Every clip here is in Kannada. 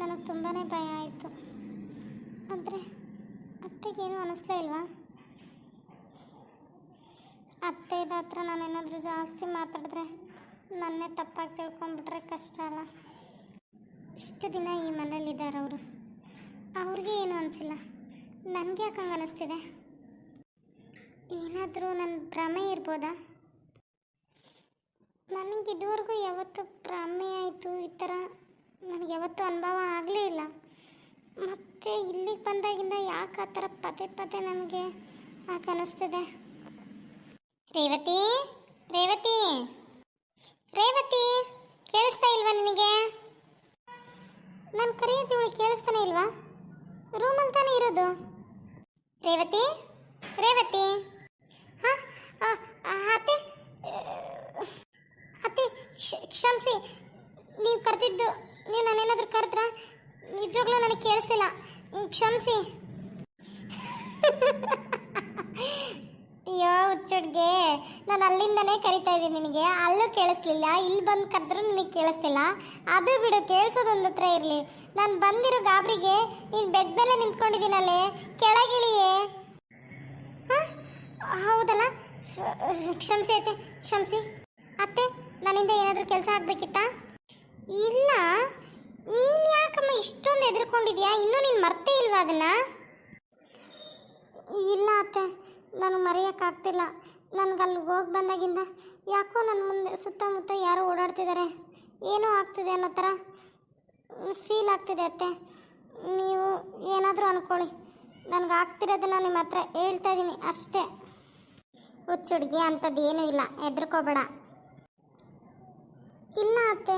ನನಗೆ ತುಂಬಾ ಭಯ ಆಯಿತು. ಆದರೆ ಅತ್ತೆಗೇನು ಅನ್ನಿಸ್ಲೇ ಇಲ್ವಾ? ಅತ್ತೆ ಹತ್ರ ನಾನೇನಾದರೂ ಜಾಸ್ತಿ ಮಾತಾಡಿದ್ರೆ ನನ್ನೇ ತಪ್ಪಾಗಿ ತಿಳ್ಕೊಂಡ್ಬಿಟ್ರೆ ಕಷ್ಟ ಅಲ್ಲ. ಇಷ್ಟು ದಿನ ಈ ಮನೇಲಿದ್ದಾರೆ ಅವರು, ಅವ್ರಿಗೆ ಏನು ಅನಿಸಿಲ್ಲ, ನನಗೆ ಯಾಕೆ ಹಂಗೆ ಅನ್ನಿಸ್ತಿದೆ? ಏನಾದರೂ ನನ್ನ ಭ್ರಮೆ ಇರ್ಬೋದಾ? ನನಗೆ ಇದುವರೆಗೂ ಯಾವತ್ತೂ ಭ್ರಮೆ ಆಯಿತು ಈ ಥರ ನನಗೆ ಯಾವತ್ತೂ ಅನುಭವ ಆಗಲೇ ಇಲ್ಲ. ಮತ್ತು ಇಲ್ಲಿಗೆ ಬಂದಾಗಿಂದ ಯಾಕೆ ಆ ಥರ ಪದೇ ಪದೇ ನನಗೆ ಯಾಕೆ ಅನ್ನಿಸ್ತಿದೆ? ರೇವತಿ, ರೇವತಿ, ರೇವತಿ, ಕೇಳಿಸ್ತಾ ಇಲ್ವಾ ನಿನಗೆ? ನಾನು ಕರೆಯೋದು ಇವಳು ಕೇಳಿಸ್ತಾನೆ ಇಲ್ವಾ? ರೂಮಲ್ಲಿ ತಾನೇ ಇರೋದು. ರೇವತಿ, ರೇವತಿ, ಹಾಂ ಅತ್ತೆ, ಅತ್ತೆ ಕ್ಷಮಿಸಿ, ನೀವು ಕರೆದಿದ್ದು, ನೀವು ನಾನೇನಾದರೂ ಕರೆದ್ರಾ? ನಿಜವಾಗ್ಲೂ ನನಗೆ ಕೇಳಿಸ್ತಿಲ್ಲ, ಕ್ಷಮಿಸಿ. ಅಯ್ಯೋ ಹುಚ್ಚುಡ್ಗೆ, ನಾನು ಅಲ್ಲಿಂದನೇ ಕರಿತಾ ಇದ್ದೀನಿ ನಿನಗೆ, ಅಲ್ಲೂ ಕೇಳಿಸ್ಲಿಲ್ಲ, ಇಲ್ಲಿ ಬಂದು ಕರೆದ್ರೂ ನಿನಗೆ ಕೇಳಿಸ್ತಿಲ್ಲ. ಅದು ಬಿಡು, ಕೇಳಿಸೋದೊಂದು ಹತ್ರ ಇರಲಿ. ನಾನು ಬಂದಿರೋ ಗಾಬರಿಗೆ ನೀನು ಬೆಡ್ ಮೇಲೆ ನಿಂತ್ಕೊಂಡಿದ್ದೀನಲ್ಲೇ, ಕೆಳಗಿಳಿಯೇ. ಹಾಂ ಹೌದಲ್ಲ, ಕ್ಷಮಿಸಿ ಅತ್ತೆ, ಕ್ಷಮಿಸಿ. ಅತ್ತೆ, ನನ್ನಿಂದ ಏನಾದರೂ ಕೆಲಸ ಆಗಬೇಕಿತ್ತಾ? ಇಲ್ಲ, ನೀನು ಯಾಕಮ್ಮ ಇಷ್ಟೊಂದು ಹೆದರ್ಕೊಂಡಿದ್ಯಾ? ಇನ್ನೂ ನೀನು ಮರ್ತೇ ಇಲ್ವಾ ಅದನ್ನು? ಇಲ್ಲ ಅತ್ತೆ, ನನಗೆ ಮರೆಯೋಕ್ಕಾಗ್ತಿಲ್ಲ. ನನಗೆ ಅಲ್ಲಿಗೆ ಹೋಗಿ ಬಂದಾಗಿಂದ ಯಾಕೋ ನನ್ನ ಮುಂದೆ ಸುತ್ತಮುತ್ತ ಯಾರೋ ಓಡಾಡ್ತಿದ್ದಾರೆ, ಏನೋ ಆಗ್ತಿದೆ ಅನ್ನೋ ಥರ ಫೀಲ್ ಆಗ್ತಿದೆ ಅತ್ತೆ. ನೀವು ಏನಾದರೂ ಅಂದ್ಕೊಳ್ಳಿ, ನನಗೆ ಆಗ್ತಿರೋದನ್ನು ನಿಮ್ಮ ಹತ್ರ ಹೇಳ್ತಾ ಇದ್ದೀನಿ ಅಷ್ಟೇ. ಹುಚ್ಚುಡ್ಗಿ ಅಂಥದ್ದು ಏನೂ ಇಲ್ಲ, ಹೆದರ್ಕೋಬೇಡ. ಇಲ್ಲ ಅತ್ತೆ,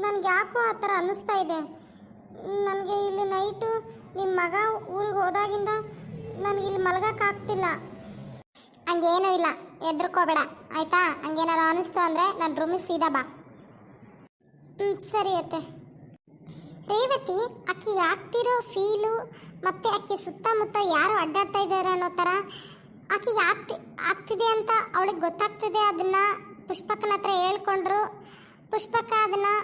ನನಗೆ ಯಾಕೋ ಆ ಥರ ಅನ್ನಿಸ್ತಾ ಇದೆ. ನನಗೆ ಇಲ್ಲಿ ನೈಟು ನಿಮ್ಮ ಮಗ ಊರಿಗೆ ಹೋದಾಗಿಂದ ನನಗೆ ಇಲ್ಲಿ ಮಲಗೋಕ್ಕಾಗ್ತಿಲ್ಲ. ಹಂಗೇನೂ ಇಲ್ಲ, ಹೆದರ್ಕೋಬೇಡ ಆಯಿತಾ? ಹಂಗೇನಾರು ಅನ್ನಿಸ್ತು ಅಂದರೆ ನನ್ನ ರೂಮಿಗೆ ಸೀದಾ ಬಾ. ಸರಿ ಅತ್ತೆ. ರೇವತಿ, ಅಕ್ಕಿಗೆ ಆಗ್ತಿರೋ ಫೀಲು ಮತ್ತು ಅಕ್ಕಿ ಸುತ್ತಮುತ್ತ ಯಾರು ಅಡ್ಡಾಡ್ತಾ ಇದ್ದಾರೆ ಅನ್ನೋ ಥರ ಆಕೆಗೆ ಆಗ್ತಿದೆ ಅಂತ ಅವಳಿಗೆ ಗೊತ್ತಾಗ್ತಿದೆ. ಅದನ್ನು ಪುಷ್ಪಕ್ಕನ ಹತ್ರ ಹೇಳ್ಕೊಂಡ್ರು. ಪುಷ್ಪಕ್ಕ ಅದನ್ನು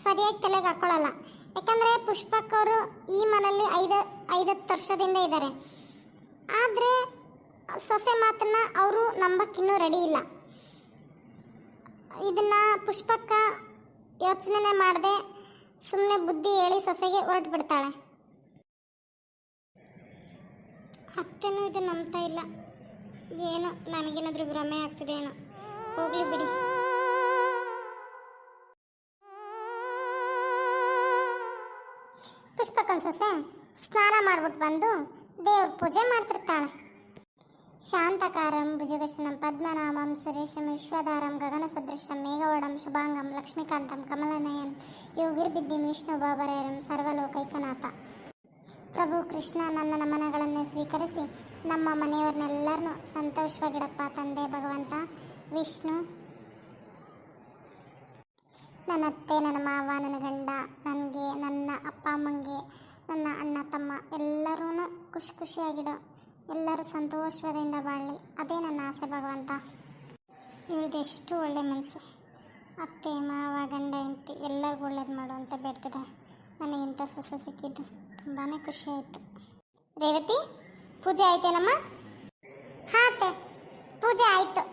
ಸರಿಯಾಗಿ ತಲೆಗೆ ಹಾಕ್ಕೊಳ್ಳಲ್ಲ. ಯಾಕಂದರೆ ಪುಷ್ಪಕ್ಕವರು ಈ ಮನೆಯಲ್ಲಿ 5-10 ವರ್ಷದಿಂದ ಇದ್ದಾರೆ. ಆದರೆ ಸೊಸೆ ಮಾತನ್ನು ಅವರು ನಂಬಕ್ಕಿನ್ನೂ ರೆಡಿ ಇಲ್ಲ. ಇದನ್ನು ಪುಷ್ಪಕ್ಕ ಯೋಚನೆ ಮಾಡದೆ ಸುಮ್ಮನೆ ಬುದ್ಧಿ ಹೇಳಿ ಸೊಸೆಗೆ ಹೊರಟು ಬಿಡ್ತಾಳೆ. ಅತ್ತೆನೂ ಇದು ನಂಬ್ತಾ ಇಲ್ಲ. ಏನೋ ನನಗೇನಾದರೂ ಭ್ರಮೆ ಆಗ್ತಿದೆ ಏನೋ, ಹೋಗಲಿ ಬಿಡಿ. ಪುಷ್ಪಕ್ಕನ ಸೊಸೆ ಸ್ನಾನ ಮಾಡ್ಬಿಟ್ಟು ಬಂದು ದೇವ್ರ ಪೂಜೆ ಮಾಡ್ತಿರ್ತಾಳೆ. ಶಾಂತಕಾರಂ ಭುಜಗಶನಂ ಪದ್ಮನಾಮಂ ಸುರೇಶಂ ವಿಶ್ವಧಾರಂ ಗಗನ ಸದೃಶಂ ಮೇಘವಡಂ ಶುಭಾಂಗಂ ಲಕ್ಷ್ಮೀಕಾಂತಂ ಕಮಲನಯನ್ ಯೋಗಿರ್ಬಿದ್ದಿಂ ವಿಷ್ಣು ಬಾಬರೇರಂ ಸರ್ವಲೋಕೈಕನಾಥ. ಪ್ರಭು ಕೃಷ್ಣ, ನನ್ನ ನಮನಗಳನ್ನು ಸ್ವೀಕರಿಸಿ ನಮ್ಮ ಮನೆಯವ್ರನ್ನೆಲ್ಲರನ್ನೂ ಸಂತೋಷವಾಗಿಡಪ್ಪ ತಂದೆ ಭಗವಂತ ವಿಷ್ಣು. ನನ್ನ ಅತ್ತೆ, ನನ್ನ ಮಾವ, ನನ್ನ ಗಂಡ, ನನಗೆ, ನನ್ನ ಅಪ್ಪ ಅಮ್ಮಂಗೆ, ನನ್ನ ಅಣ್ಣ ತಮ್ಮ ಎಲ್ಲರೂ ಖುಷಿಯಾಗಿಡು. ಎಲ್ಲರೂ ಸಂತೋಷದಿಂದ ಬಾಳಲಿ, ಅದೇ ನನ್ನ ಆಸೆ ಭಗವಂತ. ಇವಳದು ಎಷ್ಟು ಒಳ್ಳೆ ಮನಸ್ಸು. ಅತ್ತೆ ಮಾವ ಗಂಡ ಹೆಂಡತಿ ಎಲ್ಲರಿಗೂ ಒಳ್ಳೇದು ಮಾಡು ಅಂತ ಬೇಡ್ತಿದೆ. ನನಗಿಂತ ಸೊಸೆ ಸಿಕ್ಕಿದ್ದು ತುಂಬಾ ಖುಷಿ ಆಯಿತು. ರೇವತಿ, ಪೂಜೆ ಆಯ್ತೇನಮ್ಮ? ಹಾಂ ಅತ್ತೆ, ಪೂಜೆ ಆಯಿತು.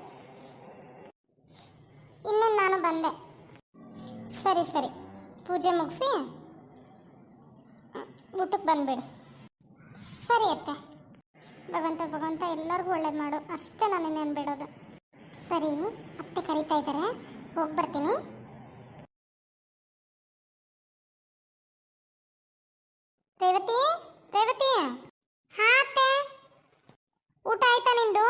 ಇನ್ನೇನು ನಾನು ಬಂದೆ. ಸರಿ ಸರಿ, ಪೂಜೆ ಮುಗಿಸಿ ಊಟಕ್ಕೆ ಬಂದುಬಿಡು. ಸರಿ ಅತ್ತೆ. ಭಗವಂತ ಎಲ್ಲರಿಗೂ ಒಳ್ಳೇದು ಮಾಡು, ಅಷ್ಟೇ ನಾನು ಇನ್ನೇನು ಬೇಡೋದು. ಸರಿ, ಅತ್ತೆ ಕರೀತಾ ಇದ್ದಾರೆ, ಹೋಗಿ ಬರ್ತೀನಿ. ರೇವತಿ, ರೇವತಿ. ಹಾಂ ಅತ್ತೆ, ಊಟ ಆಯ್ತಾ ನಿಂದು?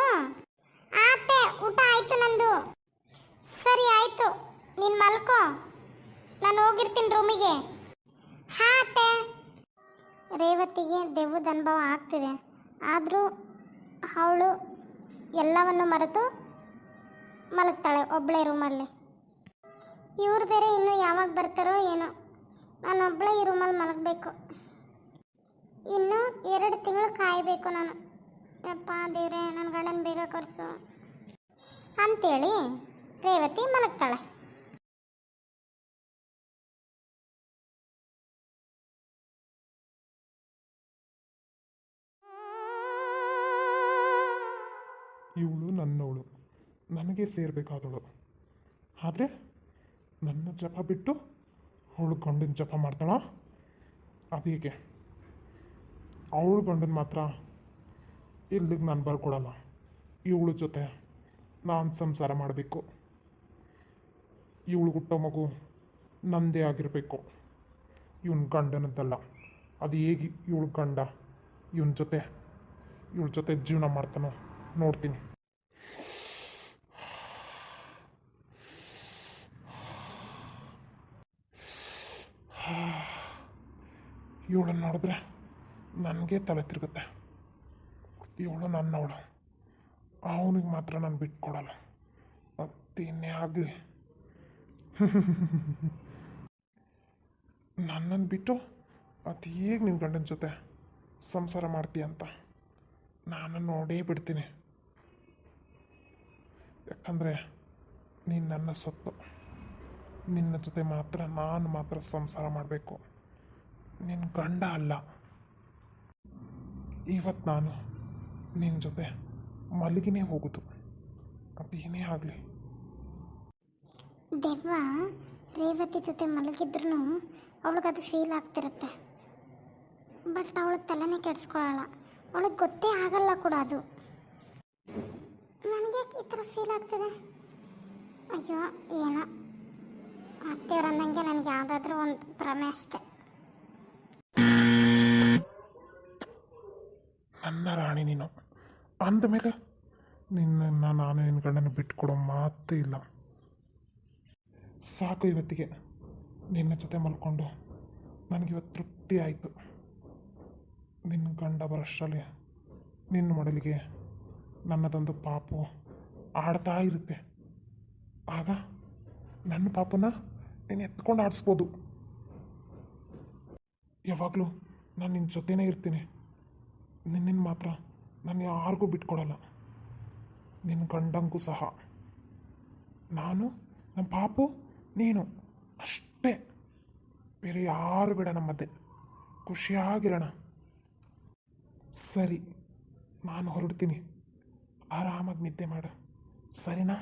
ಹಾಂ ಅತ್ತೆ, ಊಟ ಆಯಿತು ನಂದು. ಸರಿ ಆಯಿತು, ನೀನು ಮಲ್ಕೋ, ನಾನು ಹೋಗಿರ್ತೀನಿ ರೂಮಿಗೆ. ಹಾಂ ಅತ್ತೆ. ರೇವತಿಗೆ ದೆವ್ವದ ಅನುಭವ ಆಗ್ತಿದೆ, ಆದರೂ ಅವಳು ಎಲ್ಲವನ್ನು ಮರೆತು ಮಲಗ್ತಾಳೆ ಒಬ್ಬಳೇ ರೂಮಲ್ಲಿ. ಇವ್ರು ಬೇರೆ ಇನ್ನೂ ಯಾವಾಗ ಬರ್ತಾರೋ ಏನೋ, ನಾನೊಬ್ಬಳೇ ಈ ರೂಮಲ್ಲಿ ಮಲಗಬೇಕು. ಇನ್ನು 2 ತಿಂಗಳು ಕಾಯಬೇಕು ನಾನು. ಯಪ್ಪ ದೇವ್ರೆ, ನನ್ನ ಗಂಡನ ಬೇಗ ಕರ್ಸು ಅಂತೇಳಿ ರೇವತಿ ಮಲಗ್ತಾಳೆ. ಇವಳು ನನ್ನವಳು, ನನಗೆ ಸೇರಬೇಕಾದವಳು. ಆದರೆ ನನ್ನ ಜಪ ಬಿಟ್ಟು ಅವಳು ಗಂಡನ ಜಪ ಮಾಡ್ತಾಳ. ಅದೇಗೆ ಅವಳು ಗಂಡನ ಮಾತ್ರ ಇಲ್ಲಿಗೆ ನಾನು ಬರ್ಕೊಡಲ್ಲ. ಇವಳ ಜೊತೆ ನಾನು ಸಂಸಾರ ಮಾಡಬೇಕು. ಇವಳು ಹುಟ್ಟೋ ಮಗು ನಂದೇ ಆಗಿರಬೇಕು, ಇವನ ಗಂಡನದ್ದಲ್ಲ. ಅದು ಹೇಗೆ ಇವಳು ಗಂಡ ಇವಳ ಜೊತೆ ಜೀವನ ಮಾಡ್ತಾನೋ ನೋಡ್ತೀನಿ. ಇವಳನ್ನು ನೋಡಿದ್ರೆ ನನಗೆ ತಲೆ ತಿರುಗುತ್ತೆ. ಇವಳು ನನ್ನವಳು, ಅವನಿಗೆ ಮಾತ್ರ ನಾನು ಬಿಟ್ಕೊಡಲ್ಲ. ಮತ್ತೇನೇ ಆಗಲಿ ನನ್ನನ್ನು ಬಿಟ್ಟು ಅದು ಹೇಗೆ ನಿನ್ನ ಗಂಡನ ಜೊತೆ ಸಂಸಾರ ಮಾಡ್ತೀಯ ಅಂತ ನಾನು ನೋಡೇ ಬಿಡ್ತೀನಿ. ಯಾಕಂದರೆ ನೀನು ನನ್ನ ಸೊತ್ತು. ನಿನ್ನ ಜೊತೆ ನಾನು ಮಾತ್ರ ಸಂಸಾರ ಮಾಡಬೇಕು, ನಿನ್ನ ಗಂಡ ಅಲ್ಲ. ಇವತ್ತು ನಾನು ನಿನ್ನ ಜೊತೆ ಮಲಗಿನೇ ಹೋಗೋದು, ಅದೇನೇ ಆಗಲಿ. ದೆವ್ವ ರೇವತಿ ಜೊತೆ ಮಲಗಿದ್ರು ಅವಳಿಗದು ಫೀಲ್ ಆಗ್ತಿರುತ್ತೆ. ಬಟ್ ಅವಳು ತಲೆನೇ ಕೆಡಿಸ್ಕೊಳ್ಳಲ್ಲ, ಅವಳಿಗೆ ಗೊತ್ತೇ ಆಗಲ್ಲ ಕೂಡ ಅದು. ನನಗೆ ಈ ಥರ ಫೀಲ್ ಆಗ್ತಿದೆ. ಅಯ್ಯೋ ಏನೋ ಅತ್ತೆಯವ್ರು ಅಂದಂಗೆ ನನಗೆ ಯಾವುದಾದ್ರೂ ಒಂದು ಭ್ರಮೆ ಅಷ್ಟೆ. ನನ್ನ ರಾಣಿ ನೀನು ಅಂದಮೇಲೆ ನಿನ್ನ ನಾನು ನಿನ್ನ ಗಂಡನ ಬಿಟ್ಕೊಡೋ ಮಾತೇ ಇಲ್ಲ. ಸಾಕು, ಇವತ್ತಿಗೆ ನಿನ್ನ ಜೊತೆ ಮಲ್ಕೊಂಡು ನನಗಿವತ್ತು ತೃಪ್ತಿ ಆಯಿತು. ನಿನ್ನ ಗಂಡ ಬರೋಷ್ಟರಲ್ಲಿ ನಿನ್ನ ಮಡಲಿಗೆ ನನ್ನದೊಂದು ಪಾಪು ಆಡ್ತಾ ಇರುತ್ತೆ. ಆಗ ನನ್ನ ಪಾಪನ ನೀನು ಎತ್ಕೊಂಡು ಆಡಿಸ್ಬೋದು. ಯಾವಾಗಲೂ ನಾನು ನಿನ್ನ ಜೊತೆನೇ ಇರ್ತೀನಿ. ನಿನ್ನ ಮಾತ್ರ ನಾನು ಯಾರಿಗೂ ಬಿಟ್ಕೊಡಲ್ಲ, ನಿನ್ನ ಗಂಡಂಗೂ ಸಹ. ನಾನು, ನಮ್ಮ ಪಾಪು, ನೀನು ಅಷ್ಟೇ, ಬೇರೆ ಯಾರು ಬೇಡ. ನಮ್ಮ ಮಧ್ಯೆ ಖುಷಿಯಾಗಿರೋಣ. ಸರಿ, ನಾನು ಹೊರಡ್ತೀನಿ. ಆರಾಮಾಗಿ ನಿದ್ದೆ ಮಾಡು, ಸರಿನಾ?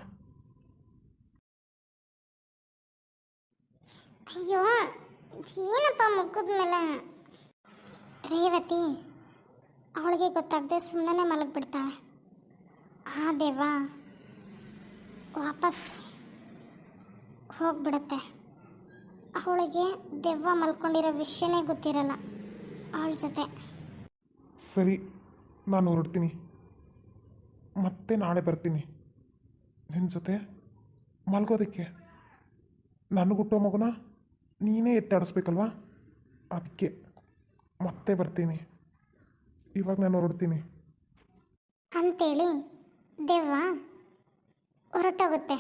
ಅಯ್ಯೋ ಏನಪ್ಪ ಮುಗಿದ ಮೇಲೆ ರೇವತಿ ಅವಳಿಗೆ ಗೊತ್ತಾಗದೆ ಸುಮ್ಮನೆ ಮಲಗಿಬಿಡ್ತಾಳೆ. ಆ ದೇವ ವಾಪಸ್ ಹೋಗ್ಬಿಡುತ್ತೆ. ಅವಳಿಗೆ ದೆವ್ವ ಮಲ್ಕೊಂಡಿರೋ ವಿಷಯನೇ ಗೊತ್ತಿರಲ್ಲ ಅವಳ ಜೊತೆ. ಸರಿ, ನಾನು ಹೊರಡ್ತೀನಿ. ಮತ್ತೆ ನಾಳೆ ಬರ್ತೀನಿ ನಿನ್ನ ಜೊತೆ ಮಲ್ಗೋದಕ್ಕೆ. ನನಗುಟ್ಟೋ ಮಗುನ ನೀನೇ ಎತ್ತಾಡಿಸ್ಬೇಕಲ್ವಾ, ಅದಕ್ಕೆ ಮತ್ತೆ ಬರ್ತೀನಿ. ಇವಾಗ ನಾನು ಹೊರಡ್ತೀನಿ ಅಂತೇಳಿ ದೆವ್ವ ಹೊರಟೋಗುತ್ತೆ.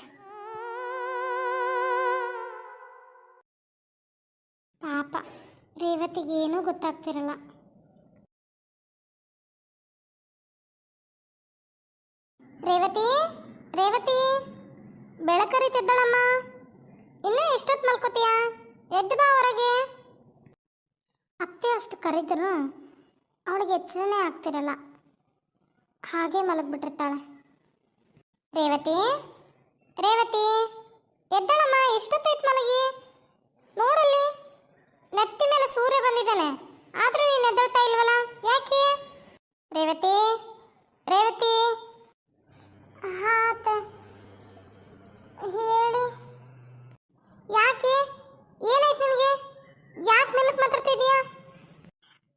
ಪಾಪ ರೇವತಿಗೆ ಏನೂ ಗೊತ್ತಾಗ್ತಿರಲ್ಲ. ರೇವತಿ, ರೇವತಿ, ಬೆಳಕರಿತಿದ್ದಳಮ್ಮ, ಇನ್ನೂ ಎಷ್ಟೊತ್ತು ಮಲ್ಕೋತೀಯ? ಎದ್ದು ಬಾ ಹೊರಗೆ. ಅತ್ತೆ ಅಷ್ಟು ಕರೆದ್ರು ಅವಳಿಗೆ ಎಚ್ಚರನೇ ಆಗ್ತಿರಲ್ಲ, ಹಾಗೆ ಮಲಗಿಬಿಟ್ಟಿರ್ತಾಳೆ. ರೇವತಿ, ರೇವತಿ, ಎದ್ದಳಮ್ಮ, ಎಷ್ಟೊತ್ತಾಯ್ತು ಮಲಗಿ? ನೋಡಲ್ಲಿ ನೆತ್ತಿ ಮೇಲೆ ಸೂರ್ಯ ಬಂದಿದ್ದಾನೆ, ಆದರೂ ನೀನು ಎದ್ದಳ್ತಾ ಇಲ್ವಲ್ಲ, ಯಾಕೆ? ರೇವತಿ, ರೇವತಿ. ಹಾತ ಹೇಳಿ, ಯಾಕೆ? ಏನಾಯ್ತು ನಿನಗೆ? ಯಾಕೆ ಮೆಲ್ಲಕ್ಕೆ ಮಾತಾಡ್ತಿದೀಯಾ?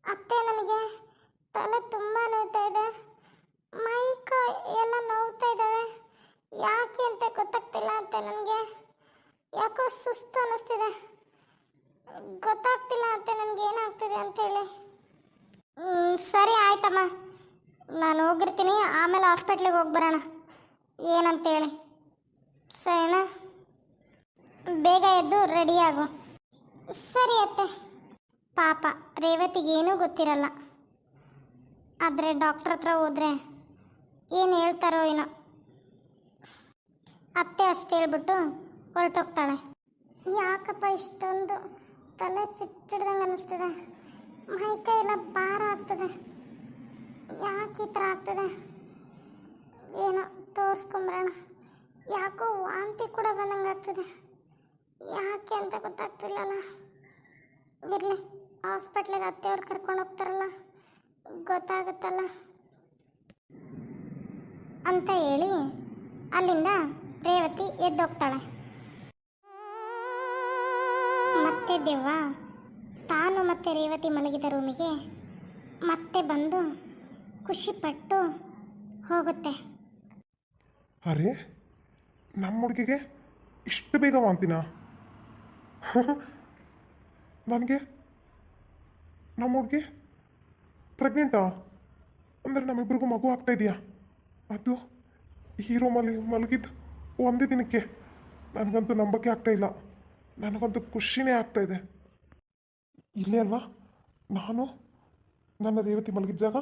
ಅತ್ತೆ, ನನಗೆ ತಲೆ ತುಂಬ ನೋವ್ತಾ ಇದೆ, ಮೈಕ ಎಲ್ಲ ನೋವ್ತಾ ಇದ್ದಾವೆ. ಯಾಕೆ ಅಂತ ಗೊತ್ತಾಗ್ತಿಲ್ಲ ಅತ್ತೆ. ನನಗೆ ಯಾಕೋ ಸುಸ್ತು ಅನ್ನಿಸ್ತಿದೆ, ಗೊತ್ತಾಗ್ತಿಲ್ಲ ಅತ್ತೆ ನನಗೆ ಏನಾಗ್ತಿದೆ ಅಂತೇಳಿ. ಸರಿ ಆಯ್ತಮ್ಮ, ನಾನು ಹೋಗಿರ್ತೀನಿ, ಆಮೇಲೆ ಹಾಸ್ಪಿಟ್ಲಿಗೆ ಹೋಗಿ ಬರೋಣ ಏನಂತೇಳಿ, ಸರಿನಾ? ಬೇಗ ಎದ್ದು ರೆಡಿಯಾಗು. ಸರಿ ಅತ್ತೆ. ಪಾಪ ರೇವತಿಗೇನೂ ಗೊತ್ತಿರಲ್ಲ, ಆದರೆ ಡಾಕ್ಟ್ರ್ ಹತ್ರ ಹೋದರೆ ಏನು ಹೇಳ್ತಾರೋ ಏನೋ. ಅತ್ತೆ ಅಷ್ಟು ಹೇಳ್ಬಿಟ್ಟು ಹೊರಟೋಗ್ತಾಳೆ. ಯಾಕಪ್ಪ ಇಷ್ಟೊಂದು ತಲೆ ಚಿಟ್ಟಿಡ್ದಂಗೆ ಅನ್ನಿಸ್ತದೆ, ಮೈಕೈ ಎಲ್ಲ ಭಾರ ಆಗ್ತದೆ, ಯಾಕೆ ಈ ಥರ ಆಗ್ತದೆ? ಏನೋ ತೋರಿಸ್ಕೊಂಬರೋಣ. ಯಾಕೋ ವಾಂತಿ ಕೂಡ ಬಂದಂಗೆ ಆಗ್ತದೆ, ಯಾಕೆ ಅಂತ ಗೊತ್ತಾಗ್ತಿಲ್ಲಲ್ಲ. ಇರಲಿ, ಹಾಸ್ಪಿಟ್ಲಿಗೆ ಅತ್ತೆಯವ್ರು ಕರ್ಕೊಂಡು ಹೋಗ್ತಾರಲ್ಲ, ಗೊತ್ತಾಗುತ್ತಲ್ಲ ಅಂತ ಹೇಳಿ ಅಲ್ಲಿಂದ ರೇವತಿ ಎದ್ದೋಗ್ತಾಳೆ. ಮತ್ತೆ ದೆವ್ವ ತಾನು ಮತ್ತೆ ರೇವತಿ ಮಲಗಿದ ರೂಮಿಗೆ ಮತ್ತೆ ಬಂದು ಖುಷಿಪಟ್ಟು ಹೋಗುತ್ತೆ. ಅರೆ, ನಮ್ಮ ಹುಡುಗಿಗೆ ಇಷ್ಟು ಬೇಗ ವಾಂತಿನ? ನನಗೆ ನಮ್ಮ ಹುಡುಗಿ ಪ್ರೆಗ್ನೆಂಟಾ? ಅಂದರೆ ನಮ್ಮಿಬ್ರಿಗೂ ಮಗು ಆಗ್ತಾ ಇದೆಯಾ? ಅದು ಈ ರೂಮಲ್ಲಿ ಮಲಗಿದ್ದು ಒಂದೇ ದಿನಕ್ಕೆ. ನನಗಂತೂ ನಂಬಕ್ಕೆ ಆಗ್ತಾಯಿಲ್ಲ, ನನಗಂತೂ ಖುಷಿನೇ ಆಗ್ತಾಯಿದೆ. ಇಲ್ಲೇ ಅಲ್ವಾ ನಾನು ನನ್ನ ರೇವತಿ ಮಲಗಿದ ಜಾಗ?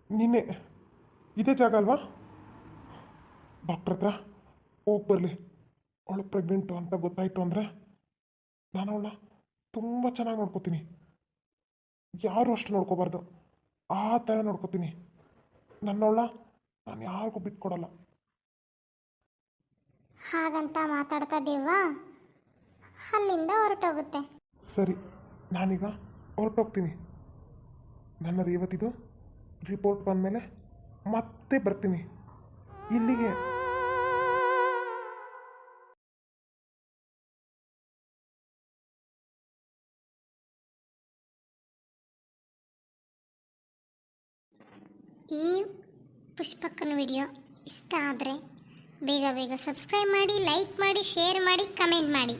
ನಿನ್ನೆ ಇದೇ ಜಾಗ ಅಲ್ವಾ? ಡಾಕ್ಟ್ರ್ ಹತ್ರ ಹೋಗಿ ಬರಲಿ. ಅವಳು ಪ್ರೆಗ್ನೆಂಟು ಅಂತ ಗೊತ್ತಾಯಿತು ಅಂದರೆ ನಾನು ಅವಳ ತುಂಬ ಚೆನ್ನಾಗಿ ನೋಡ್ಕೋತೀನಿ. ಯಾರು ಅಷ್ಟು ನೋಡ್ಕೋಬಾರ್ದು, ಆ ಥರ ನೋಡ್ಕೋತೀನಿ. ನನ್ನವಳ ನಾನು ಯಾರಿಗೂ ಬಿಟ್ಕೊಡಲ್ಲ. ಹಾಗಂತ ಮಾತಾಡ್ತಾ ದೆವ್ವ ಅಲ್ಲಿಂದ ಹೊರಟೋಗುತ್ತೆ. ಸರಿ, ನಾನೀಗ ಹೊರಟೋಗ್ತೀನಿ. ನನ್ನ ರೇವತಿದು ರಿಪೋರ್ಟ್ ಬಂದಮೇಲೆ ಮತ್ತೆ ಬರ್ತೀನಿ ಇಲ್ಲಿಗೆ. ಈ ಪುಷ್ಪಕ್ಕನ ವಿಡಿಯೋ ಇಷ್ಟ ಆದರೆ ಬೇಗ ಬೇಗ ಸಬ್ಸ್ಕ್ರೈಬ್ ಮಾಡಿ, ಲೈಕ್ ಮಾಡಿ, ಶೇರ್ ಮಾಡಿ, ಕಮೆಂಟ್ ಮಾಡಿ.